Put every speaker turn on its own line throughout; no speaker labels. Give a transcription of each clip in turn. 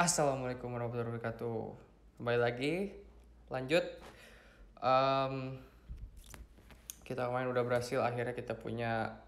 Assalamualaikum warahmatullahi wabarakatuh. Kembali lagi, lanjut. Em, kita kemarin udah berhasil, akhirnya kita punya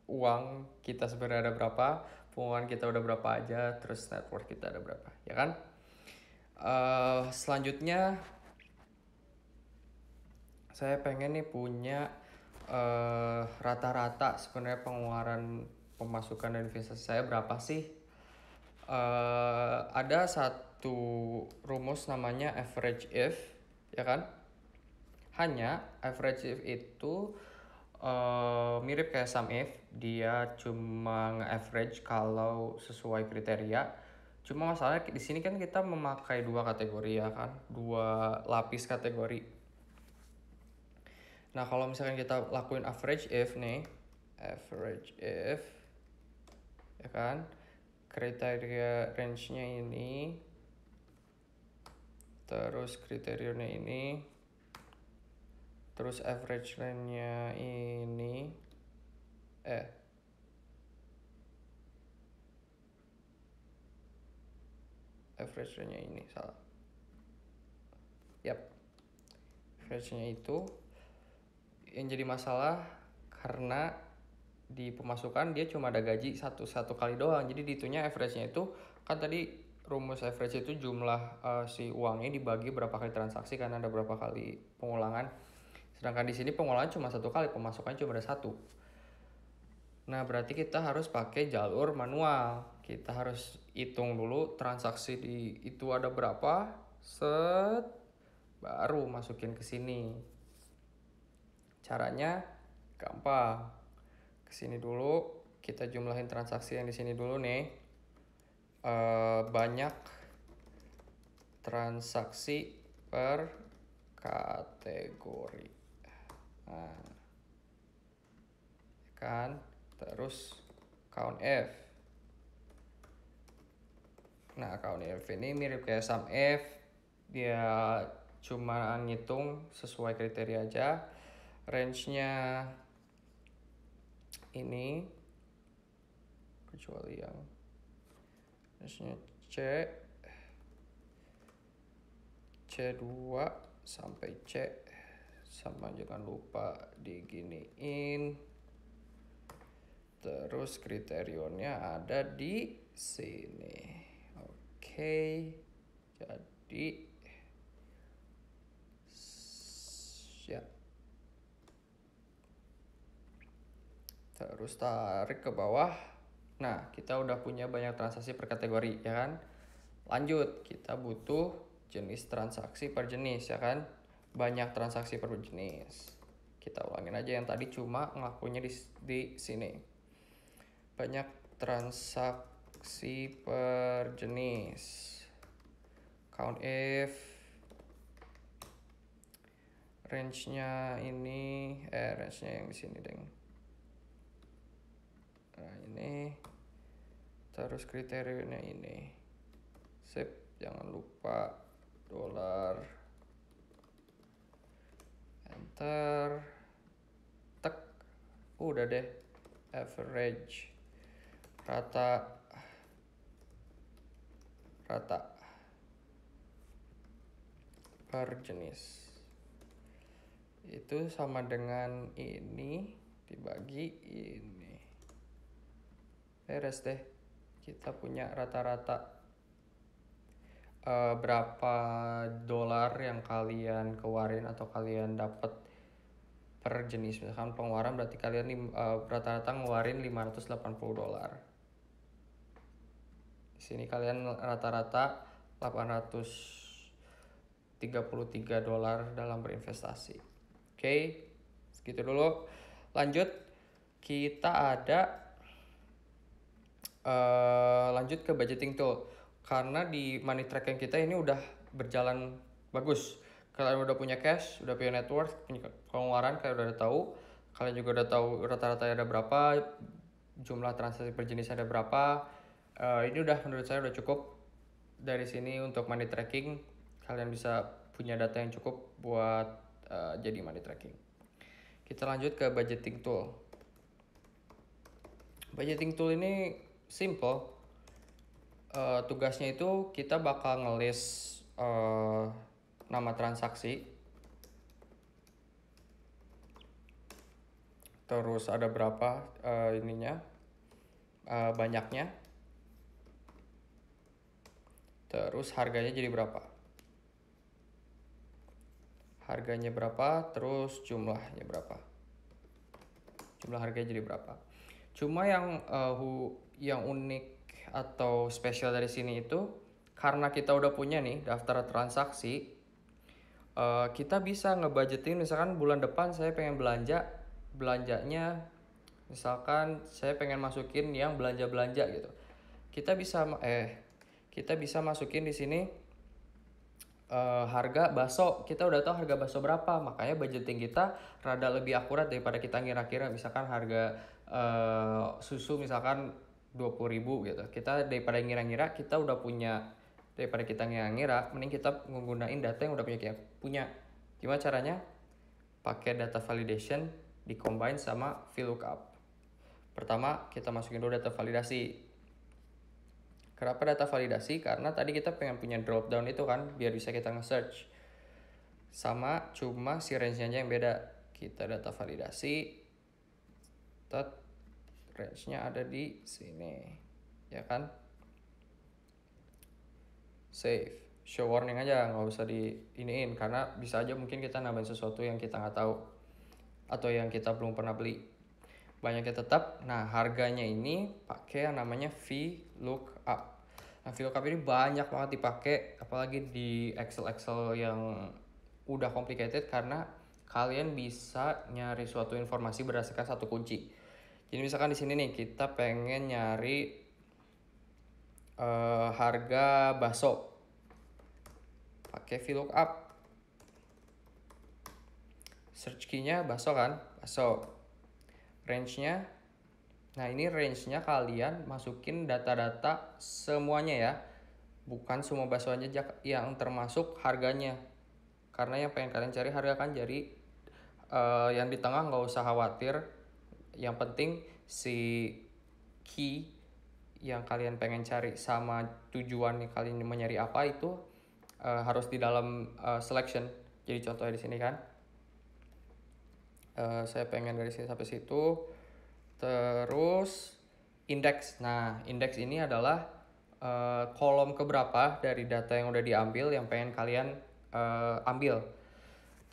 uang kita sebenarnya ada berapa, pengeluaran kita udah berapa aja, terus net worth kita ada berapa, ya kan? Selanjutnya, saya pengen nih punya rata-rata sebenarnya pengeluaran pemasukan dan investasi saya berapa sih? Ada satu rumus namanya average if, ya kan? Hanya average if itu mirip kayak sum if, dia cuma nge-average kalau sesuai kriteria. Cuma masalahnya di sini kan kita memakai dua kategori, ya kan, dua lapis kategori. Nah, kalau misalkan kita lakuin average if nih, average if, ya kan, kriteria range-nya ini, terus kriterianya ini, terus average range-nya ini, average range-nya ini, salah. Yap, average-nya itu yang jadi masalah karena di pemasukan dia cuma ada gaji satu kali doang, jadi dihitungnya average-nya itu kan tadi rumus average itu jumlah si uangnya dibagi berapa kali transaksi karena ada berapa kali pengulangan, sedangkan di sini pengulangan cuma satu kali, pemasukannya cuma ada satu. Nah, berarti kita harus pakai jalur manual, kita harus hitung dulu transaksi di itu ada berapa, set, baru masukin ke sini. Caranya gampang. Kesini dulu, kita jumlahin transaksi yang di sini dulu nih. Banyak transaksi per kategori. Nah, kan, terus count F. Nah, count F ini mirip kayak sum F. Dia cuma ngitung sesuai kriteria aja. Range-nya ini kecuali yang range-nya C2 sampai C, sama jangan lupa diginiin. Terus kriterionnya ada di sini. Oke. Jadi siap. Terus tarik ke bawah. Nah, kita udah punya banyak transaksi per kategori, ya kan? Lanjut, kita butuh jenis transaksi per jenis, ya kan? Banyak transaksi per jenis. Kita ulangin aja yang tadi cuma ngelakuinnya di sini. Banyak transaksi per jenis. Count if. Range-nya ini, range-nya yang di sini, deng. Nah, ini. Terus kriterianya ini. Sip, jangan lupa dolar. Enter. Tek. Udah deh. Average. Rata. Per jenis. Itu sama dengan ini dibagi ini. Beres deh. Kita punya rata-rata berapa dolar yang kalian keluarin atau kalian dapat per jenis. Misalkan pengeluaran berarti kalian rata-rata ngeluarin 580 dolar. Di sini kalian rata-rata 833 dolar dalam berinvestasi. Oke, segitu dulu. Lanjut, kita ada lanjut ke budgeting tool. Karena di money tracking kita ini udah berjalan bagus. Kalian udah punya cash, udah punya net worth, punya pengeluaran, kalian udah tahu. Kalian juga udah tahu rata-rata ada berapa, jumlah transaksi per jenis ada berapa. Ini udah menurut saya udah cukup. Dari sini untuk money tracking, kalian bisa punya data yang cukup buat jadi money tracking. Kita lanjut ke budgeting tool. Budgeting tool ini simple. Tugasnya itu kita bakal ngelis nama transaksi, terus ada berapa banyaknya, terus harganya jadi berapa, terus jumlahnya berapa, jumlah harganya jadi berapa. Cuma yang unik atau spesial dari sini itu karena kita udah punya nih daftar transaksi, kita bisa ngebudgetin. Misalkan bulan depan saya pengen belanjanya, misalkan saya pengen masukin yang belanja gitu, kita bisa masukin di sini harga bakso. Kita udah tahu harga bakso berapa, makanya budgeting kita rada lebih akurat daripada kita ngira-kira. Misalkan harga susu misalkan 20.000 gitu, kita daripada ngira-ngira, kita udah punya, daripada kita ngira-ngira, mending kita menggunakan data yang udah punya. Gimana caranya? Pakai data validation dicombine sama VLOOKUP. Pertama kita masukin dulu data validasi. Kenapa data validasi? Karena tadi kita pengen punya drop down itu kan, biar bisa kita nge-search. Sama, cuma si range-nya yang beda. Kita data validasi, range-nya ada di sini, ya kan? Save, show warning aja, nggak usah diiniin, karena bisa aja mungkin kita nambahin sesuatu yang kita nggak tahu atau yang kita belum pernah beli. Banyaknya tetap. Nah, harganya ini pakai yang namanya VLOOKUP. Nah, VLOOKUP ini banyak banget dipakai, apalagi di Excel yang udah complicated, karena kalian bisa nyari suatu informasi berdasarkan satu kunci. Jadi misalkan di sini nih kita pengen nyari harga bakso, pakai VLOOKUP. Search key-nya bakso kan, bakso. Range-nya, nah ini range-nya kalian masukin data-data semuanya ya, bukan semua bakso aja yang termasuk harganya, karena yang pengen kalian cari harga kan. Jadi yang di tengah nggak usah khawatir, yang penting si key yang kalian pengen cari sama tujuan yang kalian mau nyari apa itu harus di dalam selection. Jadi contohnya di sini kan, saya pengen dari sini sampai situ. Terus indeks. Nah, indeks ini adalah kolom keberapa dari data yang udah diambil yang pengen kalian ambil.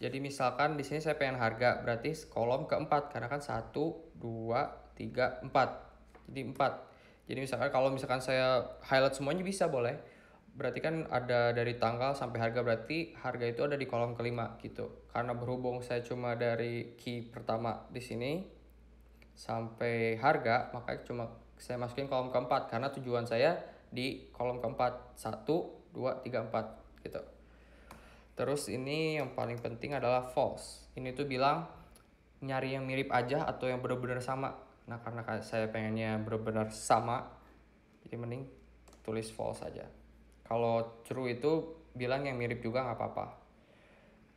Jadi misalkan di sini saya pengen harga, berarti kolom keempat, karena kan 1, 2, 3, 4. Jadi 4. Jadi kalau misalkan saya highlight semuanya bisa, boleh. Berarti kan ada dari tanggal sampai harga, berarti harga itu ada di kolom kelima gitu. Karena berhubung saya cuma dari key pertama di sini sampai harga, makanya cuma saya masukin kolom keempat, karena tujuan saya di kolom keempat, 1, 2, 3, 4 gitu. Terus ini yang paling penting adalah false. Ini tuh bilang nyari yang mirip aja atau yang benar-benar sama. Nah, karena saya pengennya benar-benar sama, jadi mending tulis false aja. Kalau true itu bilang yang mirip juga nggak apa-apa.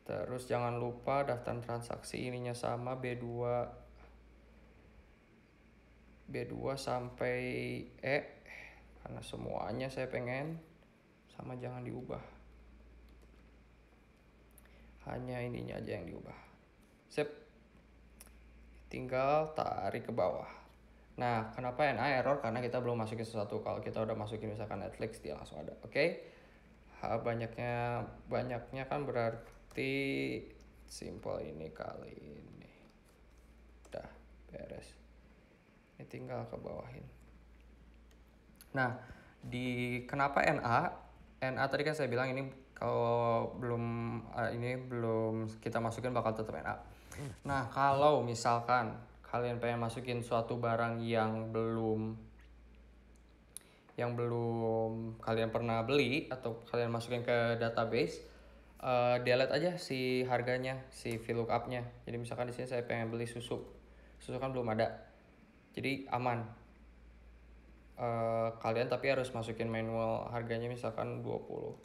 Terus jangan lupa daftar transaksi ininya sama B2 sampai E, karena semuanya saya pengen sama, jangan diubah. Hanya ininya aja yang diubah. Sip. Tinggal tarik ke bawah. Nah, kenapa NA error? Karena kita belum masukin sesuatu. Kalau kita udah masukin misalkan Netflix, dia langsung ada. Oke. Banyaknya kan berarti simple ini kali ini. Udah beres. Ini tinggal ke bawahin. Nah, kenapa NA? NA tadi kan saya bilang ini kalau belum kita masukin bakal tetap NA. Nah, kalau misalkan kalian pengen masukin suatu barang yang belum kalian pernah beli atau kalian masukin ke database, delete aja si harganya, si VLOOKUP-nya. Jadi misalkan di sini saya pengen beli susu kan belum ada, jadi aman. Kalian tapi harus masukin manual harganya, misalkan 20.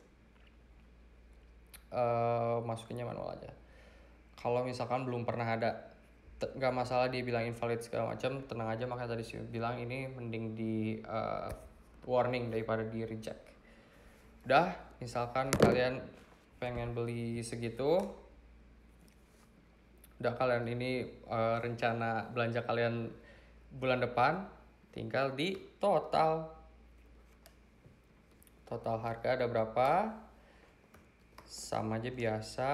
Masukinnya manual aja. Kalau misalkan belum pernah ada, nggak masalah dia bilang invalid segala macam, tenang aja. Makanya tadi sih bilang ini mending warning daripada di reject. Udah, misalkan kalian pengen beli segitu, udah kalian ini rencana belanja kalian bulan depan, tinggal di total harga ada berapa, sama aja biasa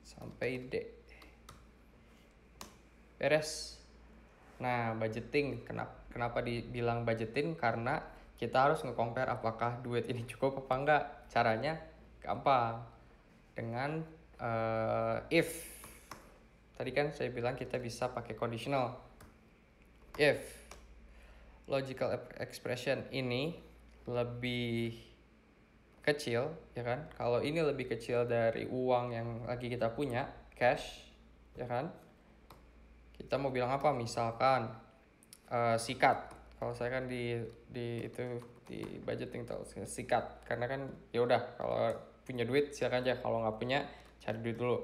sampai D, beres. Nah, budgeting, kenapa dibilang budgeting? Karena kita harus nge-compare apakah duit ini cukup apa enggak. Caranya gampang, dengan if. Tadi kan saya bilang kita bisa pakai conditional. If logical expression ini lebih kecil, ya kan? Kalau ini lebih kecil dari uang yang lagi kita punya, cash, ya kan? Kita mau bilang apa? Misalkan sikat. Kalau saya kan di budgeting tuh sikat, karena kan ya udah, kalau punya duit silakan aja, kalau nggak punya cari duit dulu,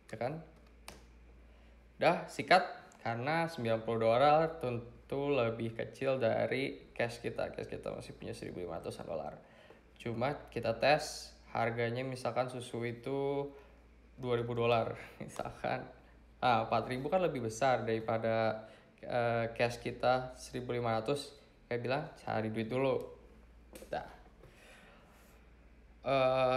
ya kan? Udah sikat, karena $90 tentu lebih kecil dari cash kita masih punya $1.500. Cuma kita tes harganya, misalkan susu itu $2.000 misalkan. 4.000 kan lebih besar daripada cash kita 1.500. Kayak bilang cari duit dulu. Nah,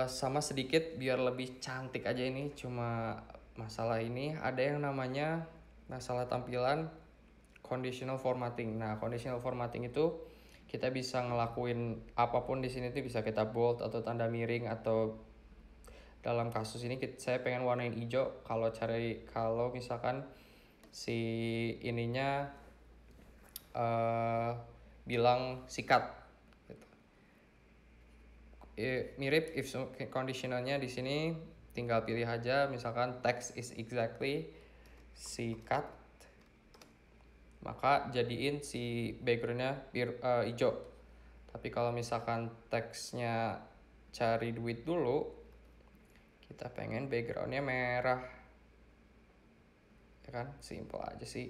sama sedikit biar lebih cantik aja ini, cuma masalah ini ada yang namanya masalah tampilan conditional formatting. Nah, conditional formatting itu kita bisa ngelakuin apapun di sini tuh, bisa kita bold atau tanda miring, atau dalam kasus ini saya pengen warnain hijau. Kalau misalkan si ininya bilang sikat gitu. Mirip if conditionalnya di sini tinggal pilih aja, misalkan text is exactly sikat, maka jadiin si backgroundnya hijau. Tapi kalau misalkan teksnya cari duit dulu, kita pengen backgroundnya merah, ya kan? Simple aja sih,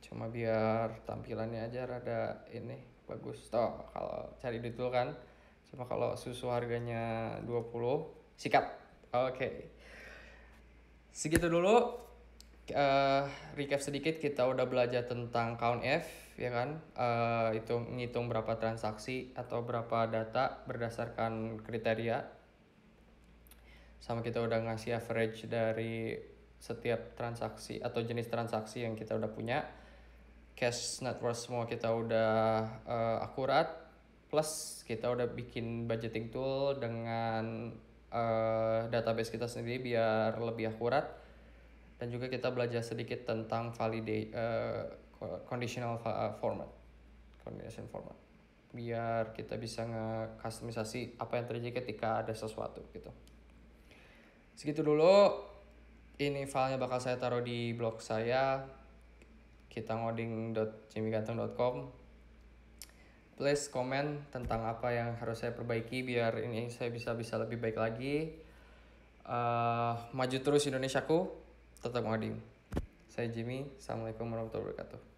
cuma biar tampilannya aja rada ini bagus toh. Kalau cari duit dulu kan, cuma kalau susu harganya 20 sikat. Oke. Segitu dulu recap sedikit. Kita udah belajar tentang count F, ya kan? Itu ngitung berapa transaksi atau berapa data berdasarkan kriteria, sama kita udah ngasih average dari setiap transaksi atau jenis transaksi yang kita udah punya. Cash net worth semua kita udah akurat, plus kita udah bikin budgeting tool dengan database kita sendiri biar lebih akurat. Dan juga kita belajar sedikit tentang conditional format, condition format, biar kita bisa nge-customisasi apa yang terjadi ketika ada sesuatu gitu. Segitu dulu. Ini filenya bakal saya taruh di blog saya, kitangoding.jimmygantung.com. Please komen tentang apa yang harus saya perbaiki biar ini saya bisa lebih baik lagi. Maju terus Indonesiaku, tetap ngoding. Saya Jimmy, assalamualaikum warahmatullahi wabarakatuh.